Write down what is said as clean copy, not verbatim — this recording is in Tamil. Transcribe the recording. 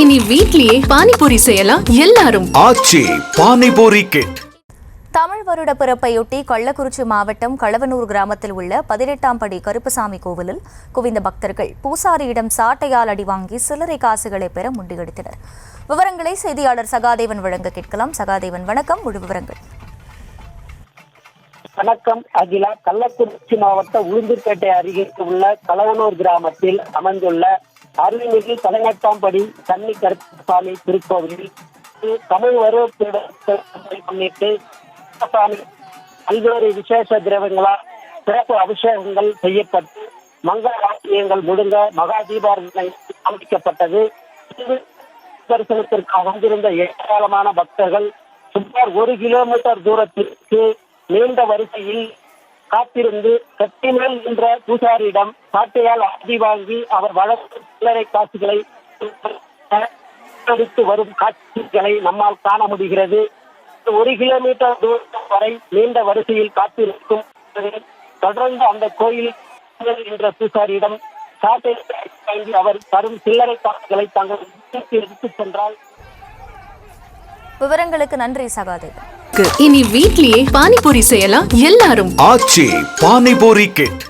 இனி வீட்லயே பானிபூரி செய்யலாம் எல்லாரும். ஆச்சி பானிபூரி கிட். தமிழ் வருட பிறப்பையொட்டி கள்ளக்குறிச்சி மாவட்டம் களவனூர் கிராமத்தில் உள்ள 18ஆம் படி கருப்பசாமி கோவிலில் குவிந்த பக்தர்கள் பூசாரியிடம் சாட்டையால் அடி வாங்கி சில்லறை காசுகளை பெற முண்டியடித்தனர். விவரங்களை செய்தியாளர் சகாதேவன் வழங்க கேட்கலாம். சகாதேவன், வணக்கம். முழு விவரங்கள். வணக்கம் அகிலா. கள்ளக்குறிச்சி மாவட்ட உளுந்தூர்பேட்டை அருகே உள்ள களவனூர் கிராமத்தில் அமைந்துள்ள அருள்மிகு 18ஆம் படி கன்னி கருப்பசாமி திருக்கோவிலில் தமிழ் வருவத்தை முன்னிட்டு பல்வேறு விசேஷ திரவங்களால் சிறப்பு அபிஷேகங்கள் செய்யப்பட்டு மங்கள வாக்கியங்கள் முழுங்க மகா தீபாரதனை காண்பிக்கப்பட்டது. தரிசனத்திற்காக வந்திருந்த ஏராளமான பக்தர்கள் சுமார் 1 கிலோமீட்டர் தூரத்திற்கு நீண்ட வரிசையில் காத்திருந்து கட்டிமேல் என்ற பூசாரியிடம் சாட்டையால் அடி வாங்கி அவர் வழங்கும் சில்லறை காசுகளை எடுத்து வரும் காட்சிகளை நம்மால் காண முடிகிறது. 1 கிலோமீட்டர் தூரம் வரை நீண்ட வரிசையில் காத்திருக்கும் தொடர்ந்து அந்த கோயில் என்ற பூசாரியிடம் சாட்டை வாங்கி அவர் தரும் சில்லறை காசுகளை தங்கள் எடுத்துச் சென்றால். விவரங்களுக்கு நன்றி சகாதேவன். இனி வீட்லயே பானிபூரி செய்யலாம் எல்லாரும். ஆச்சி பானிபூரி கிட்.